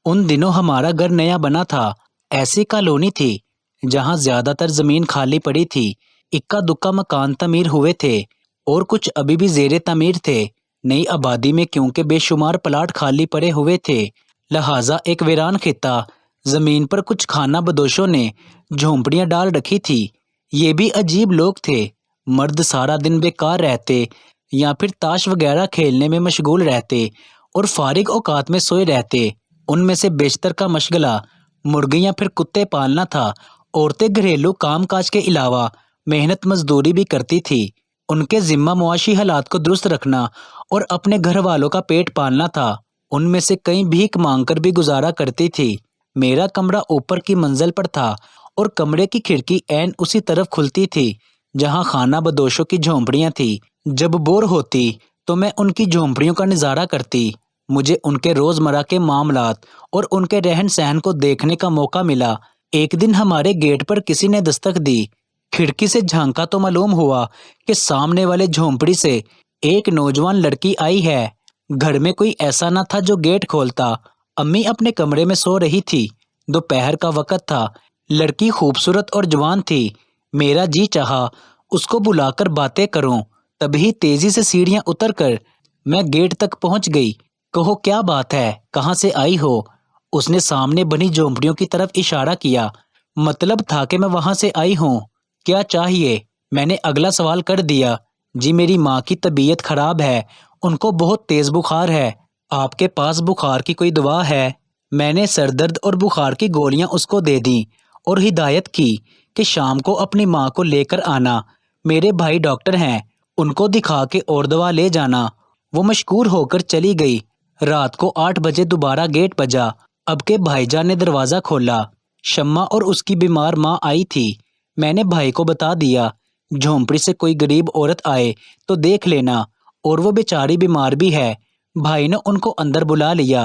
ان دنوں ہمارا گھر نیا بنا تھا۔ ایسی کالونی تھی جہاں زیادہ تر زمین خالی پڑی تھی، اکا دکا مکان تعمیر ہوئے تھے اور کچھ ابھی بھی زیر تعمیر تھے۔ نئی آبادی میں کیونکہ بے شمار پلاٹ خالی پڑے ہوئے تھے، لہٰذا ایک ویران خطہ زمین پر کچھ خانہ بدوشوں نے جھونپڑیاں ڈال رکھی تھی۔ یہ بھی عجیب لوگ تھے، مرد سارا دن بیکار رہتے یا پھر تاش وغیرہ کھیلنے میں مشغول رہتے اور فارغ اوقات میں سوئے رہتے۔ ان میں سے بیشتر کا مشغلہ مرغی یا پھر کتے پالنا تھا۔ عورتیں گھریلو کام کاج کے علاوہ محنت مزدوری بھی کرتی تھی۔ ان کے ذمہ معاشی حالات کو درست رکھنا اور اپنے گھر والوں کا پیٹ پالنا تھا۔ ان میں سے کئی بھیک مانگ کر بھی گزارا کرتی تھی۔ میرا کمرہ اوپر کی منزل پر تھا اور کمرے کی کھڑکی عین اسی طرف کھلتی تھی جہاں خانہ بدوشوں کی جھونپڑیاں تھیں۔ جب بور ہوتی تو میں ان کی جھونپڑیوں کا نظارہ کرتی۔ مجھے ان کے روزمرہ کے معاملات اور ان کے رہن سہن کو دیکھنے کا موقع ملا۔ ایک دن ہمارے گیٹ پر کسی نے دستک دی۔ کھڑکی سے جھانکا تو معلوم ہوا کہ سامنے والے جھونپڑی سے ایک نوجوان لڑکی آئی ہے۔ گھر میں کوئی ایسا نہ تھا جو گیٹ کھولتا۔ امی اپنے کمرے میں سو رہی تھی۔ دوپہر کا وقت تھا۔ لڑکی خوبصورت اور جوان تھی۔ میرا جی چاہا اس کو بلا کر باتیں کروں، تبھی تیزی سے سیڑھیاں اتر کر میں گیٹ تک پہنچ گئی۔ کہو کیا بات ہے، کہاں سے آئی ہو؟ اس نے سامنے بنی جھونپڑیوں کی طرف اشارہ کیا۔ مطلب تھا کہ میں وہاں سے آئی ہوں۔ کیا چاہیے؟ میں نے اگلا سوال کر دیا۔ جی میری ماں کی طبیعت خراب ہے، ان کو بہت تیز بخار ہے۔ آپ کے پاس بخار کی کوئی دوا ہے؟ میں نے سر درد اور بخار کی گولیاں اس کو دے دیں اور ہدایت کی کہ شام کو اپنی ماں کو لے کر آنا۔ میرے بھائی ڈاکٹر ہیں، ان کو دکھا کے اور دوا لے جانا۔ وہ مشکور ہو کر چلی گئی۔ رات کو 8 بجے دوبارہ گیٹ بجا۔ اب کے بھائی جان نے دروازہ کھولا۔ شمع اور اس کی بیمار ماں آئی تھی۔ میں نے بھائی کو بتا دیا، جھونپڑی سے کوئی غریب عورت آئے تو دیکھ لینا، اور وہ بیچاری بیمار بھی ہے۔ بھائی نے ان کو اندر بلا لیا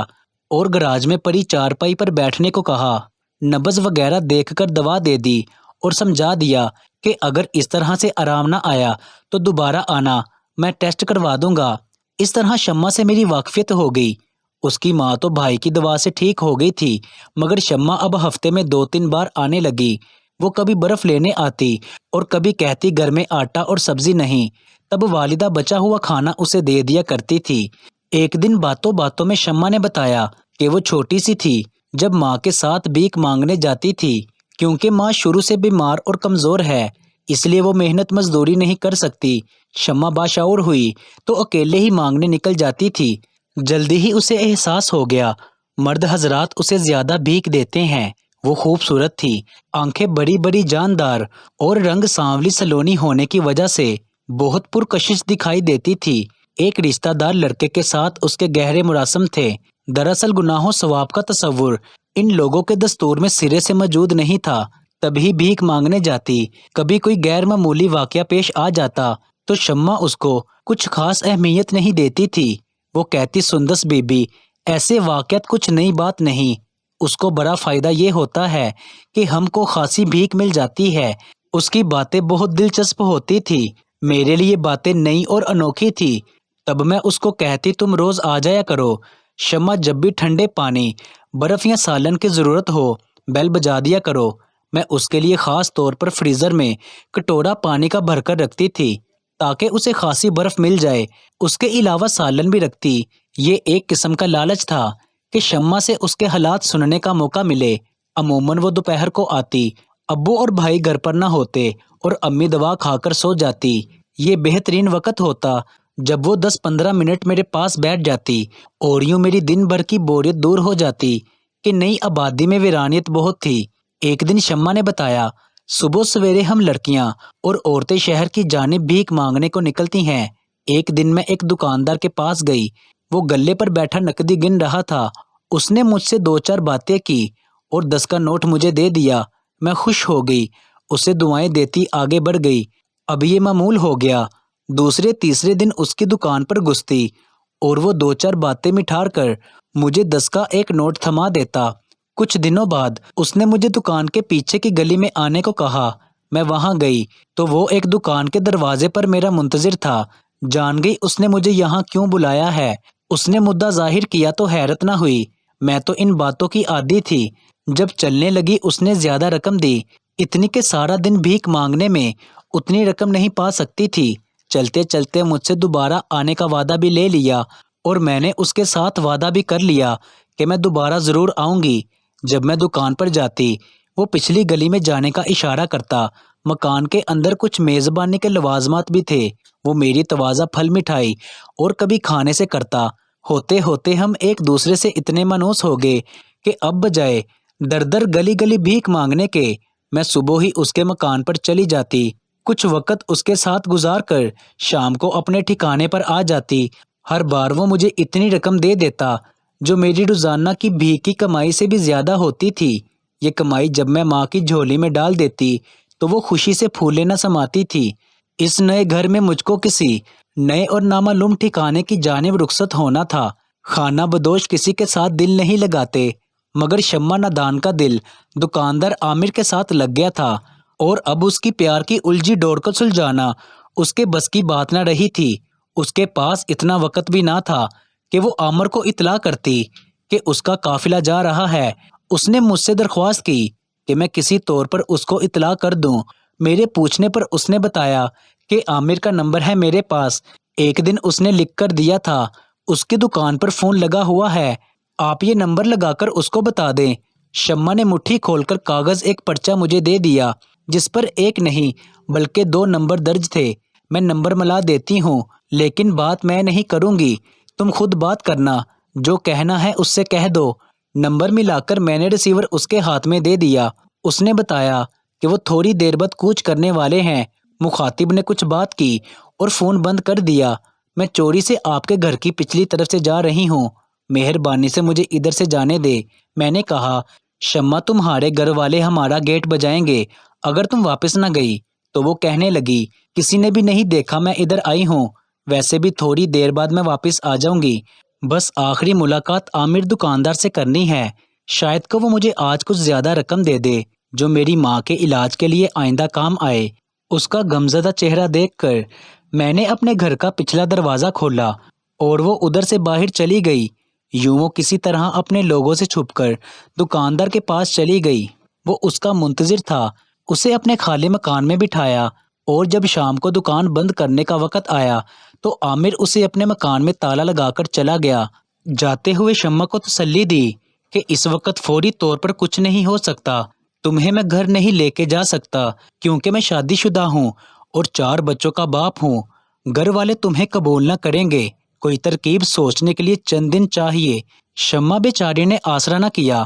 اور گراج میں پڑی چارپائی پر بیٹھنے کو کہا۔ نبض وغیرہ دیکھ کر دوا دے دی اور سمجھا دیا کہ اگر اس طرح سے آرام نہ آیا تو دوبارہ آنا، میں ٹیسٹ کروا دوں گا۔ اس طرح شمع سے میری واقفیت ہو گئی۔ اس کی ماں تو بھائی کی دوا سے ٹھیک ہو گئی تھی، مگر شمع اب ہفتے میں 2-3 بار آنے لگی۔ وہ کبھی برف لینے آتی اور کبھی کہتی گھر میں آٹا اور سبزی نہیں۔ تب والدہ بچا ہوا کھانا اسے دے دیا کرتی تھی۔ ایک دن باتوں باتوں میں شمع نے بتایا کہ وہ چھوٹی سی تھی جب ماں کے ساتھ بھیک مانگنے جاتی تھی۔ کیونکہ ماں شروع سے بیمار اور کمزور ہے، اس لیے وہ محنت مزدوری نہیں کر سکتی۔ شمع باشعور ہوئی تو اکیلے ہی مانگنے نکل جاتی تھی۔ جلدی ہی اسے احساس ہو گیا مرد حضرات اسے زیادہ بھیک دیتے ہیں۔ وہ خوبصورت تھی، آنکھیں بڑی بڑی جاندار اور رنگ سانولی سلونی ہونے کی وجہ سے بہت پرکشش دکھائی دیتی تھی۔ ایک رشتہ دار لڑکے کے ساتھ اس کے گہرے مراسم تھے۔ دراصل گناہ و ثواب کا تصور ان لوگوں کے دستور میں سرے سے موجود نہیں تھا۔ تبھی بھیک مانگنے جاتی۔ کبھی کوئی غیر معمولی واقعہ پیش آ جاتا تو شمع اس کو کچھ خاص اہمیت نہیں دیتی تھی۔ وہ کہتی سندس بی بی، ایسے واقعات کچھ نئی بات نہیں، اس کو بڑا فائدہ یہ ہوتا ہے کہ ہم کو خاصی بھیک مل جاتی ہے۔ اس کی باتیں بہت دلچسپ ہوتی تھی، میرے لیے باتیں نئی اور انوکھی تھی۔ تب میں اس کو کہتی تم روز آ جایا کرو۔ شمع جب بھی ٹھنڈے پانی، برف یا سالن کی ضرورت ہو بیل بجا دیا کرو۔ میں اس کے لیے خاص طور پر فریزر میں کٹورا پانی کا بھر کر رکھتی تھی تاکہ اسے خاصی برف مل جائے۔ اس کے علاوہ سالن بھی رکھتی۔ یہ ایک قسم کا لالچ تھا کہ شمع سے اس کے حالات سننے کا موقع ملے۔ عموماً وہ دوپہر کو آتی، ابو اور بھائی گھر پر نہ ہوتے اور امی دوا کھا کر سو جاتی۔ یہ بہترین وقت ہوتا جب وہ 10-15 منٹ میرے پاس بیٹھ جاتی اور یوں میری دن بھر کی بوریت دور ہو جاتی کہ نئی آبادی میں ویرانیت بہت تھی۔ ایک دن شمع نے بتایا، صبح سویرے ہم لڑکیاں اور عورتیں شہر کی جانب بھیک مانگنے کو نکلتی ہیں۔ ایک دن میں ایک دکاندار کے پاس گئی، وہ گلے پر بیٹھا نقدی گن رہا تھا۔ اس نے مجھ سے 2-4 باتیں کی اور 10 کا نوٹ مجھے دے دیا۔ میں خوش ہو گئی، اسے دعائیں دیتی آگے بڑھ گئی۔ اب یہ معمول ہو گیا۔ دوسرے تیسرے دن اس کی دکان پر گھستی اور وہ 2-4 باتیں مٹھار کر مجھے 10 کا ایک نوٹ تھما دیتا۔ کچھ دنوں بعد اس نے مجھے دکان کے پیچھے کی گلی میں آنے کو کہا۔ میں وہاں گئی تو وہ ایک دکان کے دروازے پر میرا منتظر تھا۔ جان گئی اس نے مجھے یہاں کیوں بلایا ہے۔ اس نے مدعا ظاہر کیا تو حیرت نہ ہوئی، میں تو ان باتوں کی عادی تھی۔ جب چلنے لگی اس نے زیادہ رقم دی، اتنی کہ سارا دن بھیک مانگنے میں اتنی رقم نہیں پا سکتی تھی۔ چلتے چلتے مجھ سے دوبارہ آنے کا وعدہ بھی لے لیا اور میں نے اس کے ساتھ وعدہ بھی کر لیا کہ میں دوبارہ ضرور آؤں گی۔ جب میں دکان پر جاتی وہ پچھلی گلی میں جانے کا اشارہ کرتا۔ مکان کے اندر کچھ میزبانی کے لوازمات بھی تھے، وہ میری تواضع پھل مٹھائی اور کبھی کھانے سے کرتا۔ ہوتے ہوتے ہم ایک دوسرے سے اتنے منحوس ہو گئے کہ اب بجائے در در گلی گلی بھیک مانگنے کے میں صبح ہی اس کے مکان پر چلی جاتی، کچھ وقت اس کے ساتھ گزار کر شام کو اپنے ٹھکانے پر آ جاتی۔ ہر بار وہ مجھے اتنی رقم دے دیتا جو میری روزانہ کی بھیک کی کمائی سے بھی زیادہ ہوتی تھی۔ یہ کمائی جب میں ماں کی جھولی میں ڈال دیتی تو وہ خوشی سے پھولے نہ سماتی تھی۔ اس نئے گھر میں مجھ کو کسی نئے اور نامعلوم ٹھکانے کی جانب رخصت ہونا تھا۔ خانہ بدوش کسی کے ساتھ دل نہیں لگاتے، مگر شمع نادان کا دل دکاندار عامر کے ساتھ لگ گیا تھا، اور اب اس کی پیار کی الجھی ڈور کو سلجھانا اس کے بس کی بات نہ رہی تھی۔ اس کے پاس اتنا وقت بھی نہ تھا کہ وہ عامر کو اطلاع کرتی کہ اس کا قافلہ جا رہا ہے۔ اس نے مجھ سے درخواست کی کہ میں کسی طور پر اس کو اطلاع کر دوں۔ میرے پوچھنے پر اس نے بتایا کہ عامر کا نمبر ہے میرے پاس، ایک دن اس نے لکھ کر دیا تھا، اس کی دکان پر فون لگا ہوا ہے، آپ یہ نمبر لگا کر اس کو بتا دیں۔ شمع نے مٹھی کھول کر کاغذ ایک پرچہ مجھے دے دیا جس پر ایک نہیں بلکہ 2 نمبر درج تھے۔ میں نمبر ملا دیتی ہوں، لیکن بات میں نہیں کروں گی، تم خود بات کرنا، جو کہنا ہے اس سے کہہ دو۔ نمبر ملا کر میں نے ریسیور اس کے ہاتھ میں دے دیا۔ اس نے بتایا کہ وہ تھوڑی دیر بعد کوچ کرنے والے ہیں۔ مخاطب نے کچھ بات کی اور فون بند کر دیا۔ میں چوری سے آپ کے گھر کی پچھلی طرف سے جا رہی ہوں، مہربانی سے مجھے ادھر سے جانے دے۔ میں نے کہا، شمع تمہارے گھر والے ہمارا گیٹ بجائیں گے اگر تم واپس نہ گئی۔ تو وہ کہنے لگی، کسی نے بھی نہیں دیکھا میں ادھر آئی ہوں، ویسے بھی تھوڑی دیر بعد میں واپس آ جاؤں گی، بس آخری ملاقات عامر دکاندار سے کرنی ہے، شاید کہ وہ مجھے آج کچھ زیادہ رقم دے دے جو میری ماں کے علاج کے لیے آئندہ کام آئے۔ اس کا غمزدہ چہرہ دیکھ کر میں نے اپنے گھر کا پچھلا دروازہ کھولا اور وہ ادھر سے باہر چلی گئی۔ یوں وہ کسی طرح اپنے لوگوں سے چھپ کر دکاندار کے پاس چلی گئی۔ وہ اس کا منتظر تھا، اسے اپنے خالی مکان میں بٹھایا، اور جب شام کو دکان بند کرنے کا وقت آیا تو عامر اسے اپنے مکان میں تالا لگا کر چلا گیا۔ جاتے ہوئے شمع کو تسلی دی کہ اس وقت فوری طور پر کچھ نہیں ہو سکتا، تمہیں میں گھر نہیں لے کے جا سکتا کیونکہ میں شادی شدہ ہوں اور 4 بچوں کا باپ ہوں، گھر والے تمہیں قبول نہ کریں گے، کوئی ترکیب سوچنے کے لیے چند دن چاہیے۔ شمع بیچاری نے آسرا نہ کیا۔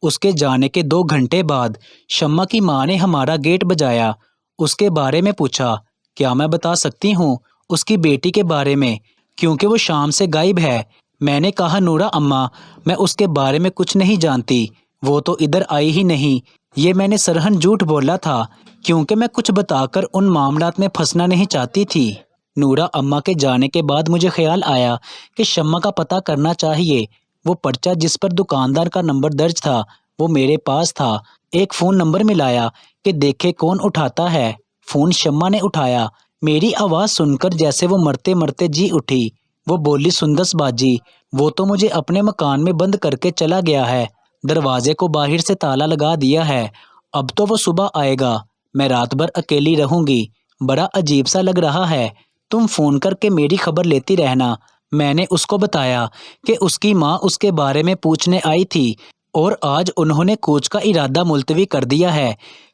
اس کے جانے کے 2 گھنٹے بعد شمع کی ماں نے ہمارا گیٹ بجایا، اس کے بارے میں پوچھا، کیا میں بتا سکتی ہوں اس کی بیٹی کے بارے میں، کیونکہ وہ شام سے غائب ہے۔ میں نے کہا، نورا اماں، میں اس کے بارے میں کچھ نہیں جانتی، وہ تو ادھر آئی ہی نہیں۔ یہ میں نے سرہن جھوٹ بولا تھا کیونکہ میں کچھ بتا کر ان معاملات میں پھنسنا نہیں چاہتی تھی۔ نورا اماں کے جانے کے بعد مجھے خیال آیا کہ شمع کا پتہ کرنا چاہیے۔ وہ پرچہ جس پر دکاندار کا نمبر درج تھا وہ میرے پاس تھا۔ ایک فون نمبر ملایا کہ دیکھے کون اٹھاتا ہے۔ فون شمع نے اٹھایا۔ میری آواز سن کر جیسے وہ مرتے مرتے جی اٹھی۔ وہ بولی، سندس باجی، وہ تو مجھے اپنے مکان میں بند کر کے چلا گیا ہے، دروازے کو باہر سے تالا لگا دیا ہے، اب تو وہ صبح آئے گا، میں رات بھر اکیلی رہوں گی، بڑا عجیب سا لگ رہا ہے، تم فون کر کے میری خبر لیتی رہنا۔ میں نے اس کو بتایا کہ اس کی ماں اس کے بارے میں پوچھنے آئی تھی اور آج انہوں نے کوچ کا ارادہ ملتوی کر دیا ہے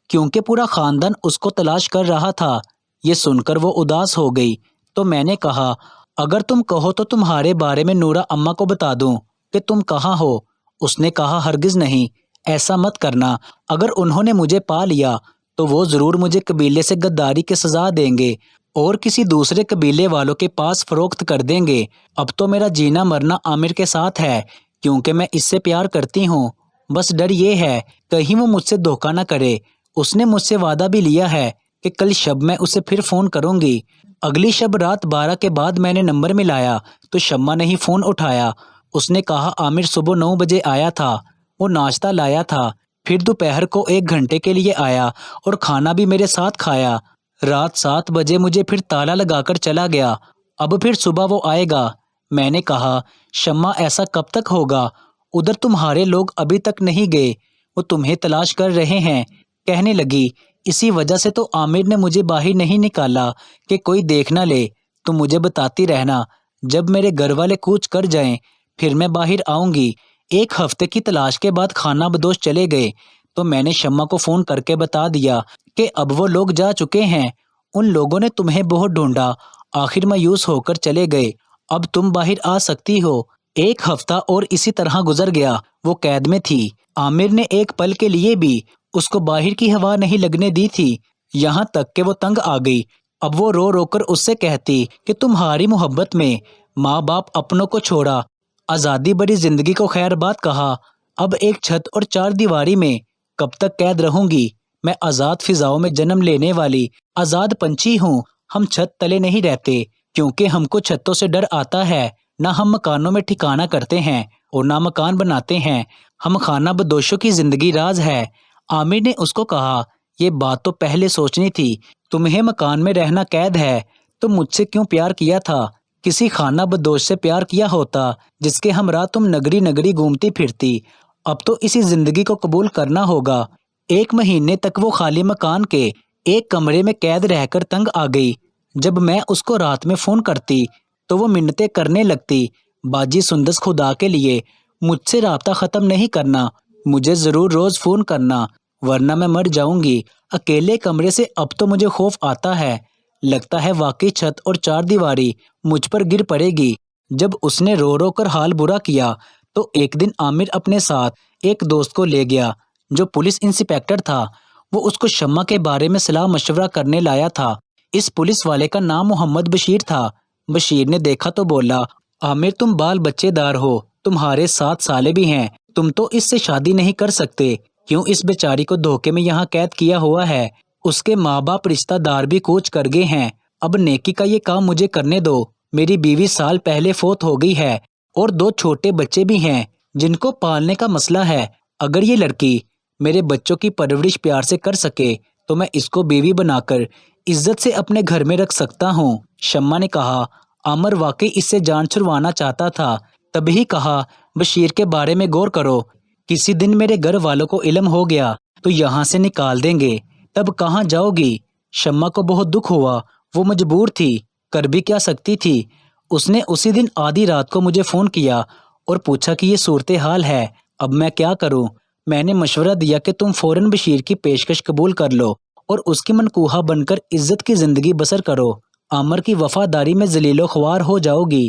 کیونکہ پورا خاندان اس کو تلاش کر رہا تھا۔ یہ سن کر وہ اداس ہو گئی تو میں نے کہا، اگر تم کہو تو تمہارے بارے میں نورا اماں کو بتا دوں کہ تم کہاں ہو۔ اس نے کہا، ہرگز نہیں، ایسا مت کرنا، اگر انہوں نے مجھے پا لیا تو وہ ضرور مجھے قبیلے سے غداری کی سزا دیں گے اور کسی دوسرے قبیلے والوں کے پاس فروخت کر دیں گے۔ اب تو میرا جینا مرنا عامر کے ساتھ ہے کیونکہ میں اس سے پیار کرتی ہوں، بس ڈر یہ ہے کہیں وہ مجھ سے دھوکہ نہ کرے۔ اس نے مجھ سے وعدہ بھی لیا ہے کہ کل شب میں اسے پھر فون کروں گی۔ اگلی شب رات 12 کے بعد میں نے نمبر ملایا تو شمع نے ہی فون اٹھایا۔ اس نے کہا، عامر صبح 9 بجے آیا تھا، وہ ناشتہ لایا تھا، پھر دوپہر کو 1 گھنٹے کے لیے آیا اور کھانا بھی میرے ساتھ کھایا، رات 7 بجے مجھے پھر تالا لگا کر چلا گیا، اب پھر صبح وہ آئے گا۔ میں نے کہا، شمع ایسا کب تک ہوگا؟ ادھر تمہارے لوگ ابھی تک نہیں گئے، وہ تمہیں تلاش کر رہے ہیں۔ کہنے لگی، اسی وجہ سے تو عامر نے مجھے باہر نہیں نکالا کہ کوئی دیکھ نہ لے۔ تم مجھے بتاتی رہنا، جب میرے گھر والے کوچ کر جائیں پھر میں باہر آؤں گی۔ 1 ہفتے کی تلاش کے بعد خانہ بدوش چلے گئے تو میں نے شمع کو فون کر کے بتا دیا کہ اب وہ لوگ جا چکے ہیں۔ ان لوگوں نے تمہیں بہت ڈھونڈا، آخر مایوس ہو کر چلے گئے۔ اب تم باہر آ سکتی ہو۔ 1 ہفتہ اور اسی طرح گزر گیا۔ وہ قید میں تھی۔ عامر نے ایک پل کے لیے بھی اس کو باہر کی ہوا نہیں لگنے دی تھی، یہاں تک کہ وہ تنگ آ گئی۔ اب وہ رو رو کر اس سے کہتی کہ تمہاری محبت میں ماں باپ اپنوں کو چھوڑا، آزادی بڑی زندگی کو خیر بات کہا، اب ایک چھت اور 4 دیواری میں کب تک قید رہوں گی؟ میں آزاد فضاؤں میں جنم لینے والی آزاد پنچھی ہوں۔ ہم چھت تلے نہیں رہتے کیونکہ ہم کو چھتوں سے ڈر آتا ہے۔ نہ ہم مکانوں میں ٹھکانہ کرتے ہیں اور نہ مکان بناتے ہیں۔ ہم خانہ بدوشوں کی زندگی راز ہے۔ عامر نے اس کو کہا، یہ بات تو پہلے سوچنی تھی۔ تمہیں مکان میں رہنا قید ہے تو مجھ سے کیوں پیار کیا تھا؟ کسی خانہ بدوش سے پیار کیا ہوتا جس کے ہمراہ تم نگری نگری گھومتی پھرتی۔ اب تو اسی زندگی کو قبول کرنا ہوگا۔ 1 مہینے تک وہ خالی مکان کے ایک کمرے میں قید رہ کر تنگ آ گئی۔ جب میں اس کو رات میں فون کرتی تو وہ منتیں کرنے لگتی، باجی سندس خدا کے لیے مجھ سے رابطہ ختم نہیں کرنا، مجھے ضرور روز فون کرنا ورنہ میں مر جاؤں گی۔ اکیلے کمرے سے اب تو مجھے خوف آتا ہے، لگتا ہے واقعی چھت اور 4 دیواری مجھ پر گر پڑے گی۔ جب اس نے رو رو کر حال برا کیا تو ایک دن عامر اپنے ساتھ ایک دوست کو لے گیا جو پولیس انسپیکٹر تھا۔ وہ اس کو شمع کے بارے میں صلاح مشورہ کرنے لایا تھا۔ اس پولیس والے کا نام محمد بشیر تھا۔ بشیر نے دیکھا تو بولا، عامر تم بال بچے دار ہو، تمہارے 7 سالے بھی ہیں، تم تو اس سے شادی نہیں کر سکتے، کیوں اس بیچاری کو دھوکے میں یہاں قید کیا ہوا ہے؟ اس کے ماں باپ رشتہ دار بھی کوچ کر گئے ہیں، اب نیکی کا یہ کام مجھے کرنے دو۔ میری بیوی سال پہلے فوت ہو گئی ہے اور 2 چھوٹے بچے بھی ہیں جن کو پالنے کا مسئلہ ہے۔ اگر یہ لڑکی میرے بچوں کی پرورش پیار سے کر سکے تو میں اس کو بیوی بنا کر عزت سے اپنے گھر میں رکھ سکتا ہوں۔ شمع نے کہا، عامر واقعی اس سے جان چھڑوانا چاہتا تھا، تبھی کہا، بشیر کے بارے میں غور کرو، کسی دن میرے گھر والوں کو علم ہو گیا تو یہاں سے نکال دیں گے، تب کہاں جاؤ گی؟ شمع کو بہت دکھ ہوا، وہ مجبور تھی، کر بھی کیا سکتی تھی؟ اس نے اسی دن آدھی رات کو مجھے فون کیا اور پوچھا کہ یہ صورتحال ہے، اب میں کیا کروں؟ میں نے مشورہ دیا کہ تم فوراً بشیر کی پیشکش قبول کر لو اور اس کی منکوحہ بن کر عزت کی زندگی بسر کرو، عامر کی وفاداری میں ذلیل و خوار ہو جاؤ گی۔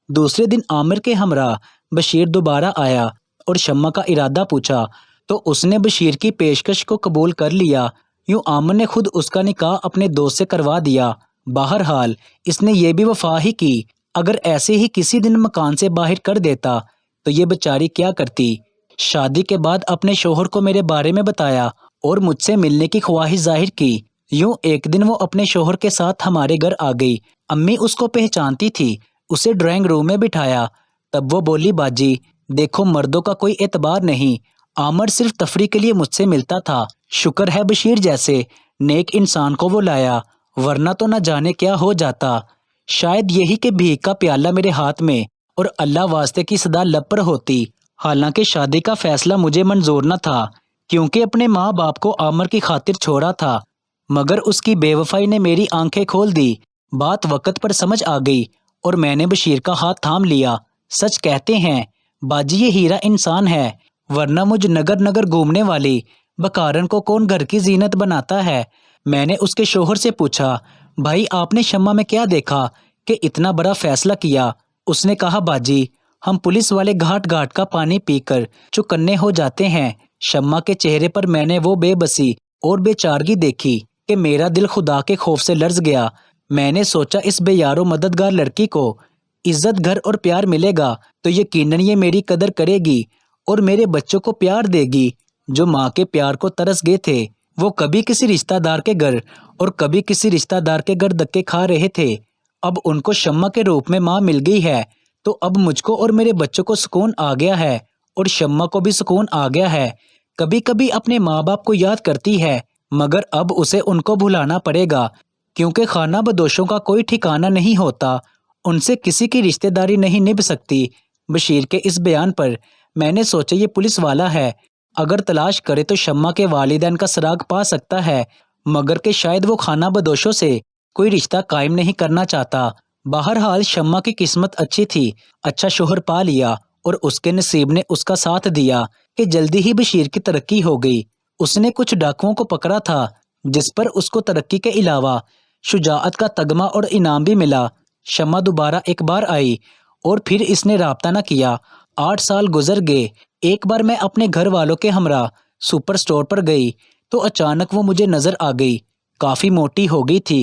دوسرے دن عامر کے ہمراہ بشیر دوبارہ آیا اور شمع کا ارادہ پوچھا تو اس نے بشیر کی پیشکش کو قبول کر لیا۔ یوں عامر نے خود اس کا نکاح اپنے دوست سے کروا دیا۔ بہرحال اس نے یہ بھی وفا ہی کی، اگر ایسے ہی کسی دن مکان سے باہر کر دیتا تو یہ بیچاری کیا کرتی؟ شادی کے بعد اپنے شوہر کو میرے بارے میں بتایا اور مجھ سے ملنے کی خواہش ظاہر کی۔ یوں ایک دن وہ اپنے شوہر کے ساتھ ہمارے گھر آ گئی۔ امی اس کو پہچانتی تھی، اسے ڈرائنگ روم میں بٹھایا، تب وہ بولی، باجی دیکھو مردوں کا کوئی اعتبار نہیں، عامر صرف تفریح کے لیے مجھ سے ملتا تھا، شکر ہے بشیر جیسے نیک انسان کو وہ لایا، ورنہ تو نہ جانے کیا ہو جاتا، شاید یہی کہ بھیک کا پیالہ میرے ہاتھ میں اور اللہ واسطے کی صدا لب پر ہوتی۔ حالانکہ شادی کا فیصلہ مجھے منظور نہ تھا کیونکہ اپنے ماں باپ کو عامر کی خاطر چھوڑا تھا، مگر اس کی بے وفائی نے میری آنکھیں کھول دی۔ بات وقت پر سمجھ آ گئی اور میں نے بشیر کا ہاتھ تھام لیا۔ سچ کہتے ہیں باجی یہ ہیرا انسان ہے، ورنہ مجھ نگر نگر گھومنے والی بکارن کو کون گھر کی زینت بناتا ہے؟ میں نے اس کے شوہر سے پوچھا، بھائی آپ نے شمع میں کیا دیکھا کہ اتنا بڑا فیصلہ کیا؟ اس نے کہا، باجی ہم پولیس والے گھاٹ گھاٹ کا پانی پی کر چوکنے ہو جاتے ہیں۔ شمع کے چہرے پر میں نے وہ بے بسی اور بے چارگی دیکھی کہ میرا دل خدا کے خوف سے لرز گیا۔ میں نے سوچا اس بے یار و مددگار لڑکی کو عزت گھر اور پیار ملے گا تو یقیناً یہ میری قدر کرے گی اور میرے بچوں کو پیار دے گی۔ جو ماں کے پیار کو ترس گئے تھے وہ کبھی کسی رشتہ دار کے گھر اور کبھی کسی رشتہ دار کے گھر دھکے کھا رہے تھے، اب ان کو شمع کے روپ میں ماں مل گئی ہے تو اب مجھ کو اور میرے بچوں کو سکون آ گیا ہے اور شمع کو بھی سکون آ گیا ہے۔ کبھی کبھی اپنے ماں باپ کو یاد کرتی ہے مگر اب اسے ان کو بھلانا پڑے گا کیونکہ خانہ بدوشوں کا کوئی ٹھکانہ نہیں ہوتا، ان سے کسی کی رشتہ داری نہیں نبھ سکتی۔ بشیر کے اس بیان پر میں نے سوچا یہ پولیس والا ہے، اگر تلاش کرے تو شمع کے والدین کا سراغ پا سکتا ہے، مگر کہ شاید وہ خانہ بدوشوں سے کوئی رشتہ قائم نہیں کرنا چاہتا۔ بہرحال شمع کی قسمت اچھی تھی، اچھا شوہر پا لیا اور اس کے نصیب نے اس کا ساتھ دیا کہ جلدی ہی بشیر کی ترقی ہو گئی۔ اس نے کچھ ڈاکوؤں کو پکڑا تھا جس پر اس کو ترقی کے علاوہ شجاعت کا تگمہ اور انعام بھی ملا۔ شمع دوبارہ ایک بار آئی اور پھر اس نے رابطہ نہ کیا۔ 8 سال گزر گئے۔ ایک بار میں اپنے گھر والوں کے ہمراہ سپر سٹور پر گئی تو اچانک وہ مجھے نظر آ گئی۔ کافی موٹی ہو گئی تھی،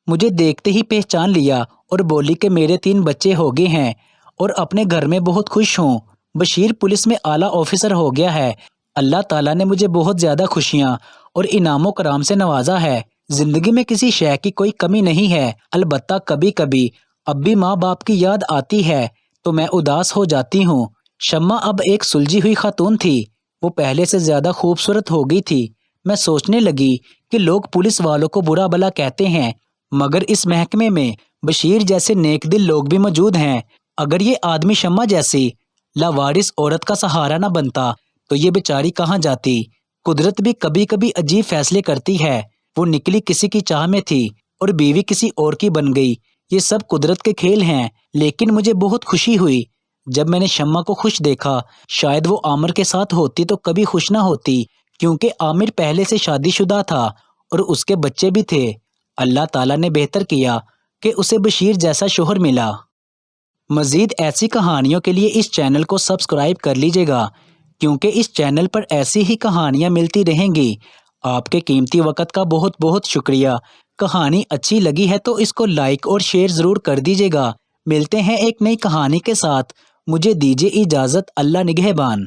مجھے دیکھتے ہی پہچان لیا اور بولی کہ میرے 3 بچے ہو گئے ہیں اور اپنے گھر میں بہت خوش ہوں۔ بشیر پولیس میں اعلیٰ آفیسر ہو گیا ہے۔ اللہ تعالیٰ نے مجھے بہت زیادہ خوشیاں اور انعام و کرام سے نوازا ہے۔ زندگی میں کسی شے کی کوئی کمی نہیں ہے، البتہ کبھی کبھی اب بھی ماں باپ کی یاد آتی ہے تو میں اداس ہو جاتی ہوں۔ شمع اب ایک سلجھی ہوئی خاتون تھی، وہ پہلے سے زیادہ خوبصورت ہو گئی تھی۔ میں سوچنے لگی کہ لوگ پولیس والوں کو برا بھلا کہتے ہیں، مگر اس محکمے میں بشیر جیسے نیک دل لوگ بھی موجود ہیں۔ اگر یہ آدمی شمع جیسی لاوارث عورت کا سہارا نہ بنتا تو یہ بیچاری کہاں جاتی۔ قدرت بھی کبھی کبھی عجیب فیصلے کرتی ہے۔ وہ نکلی کسی کی چاہ میں تھی اور بیوی کسی اور کی بن گئی۔ یہ سب قدرت کے کھیل ہیں، لیکن مجھے بہت خوشی ہوئی جب میں نے شمع کو خوش دیکھا۔ شاید وہ عامر کے ساتھ ہوتی تو کبھی خوش نہ ہوتی، کیونکہ عامر پہلے سے شادی شدہ تھا اور اس کے بچے بھی تھے۔ اللہ تعالیٰ نے بہتر کیا کہ اسے بشیر جیسا شوہر ملا۔ مزید ایسی کہانیوں کے لیے اس چینل کو سبسکرائب کر لیجیے گا، کیونکہ اس چینل پر ایسی ہی کہانیاں ملتی رہیں گی۔ آپ کے قیمتی وقت کا بہت بہت شکریہ۔ کہانی اچھی لگی ہے تو اس کو لائک اور شیئر ضرور کر دیجیے گا۔ ملتے ہیں ایک نئی کہانی کے ساتھ، مجھے دیجیے اجازت۔ اللہ نگہبان۔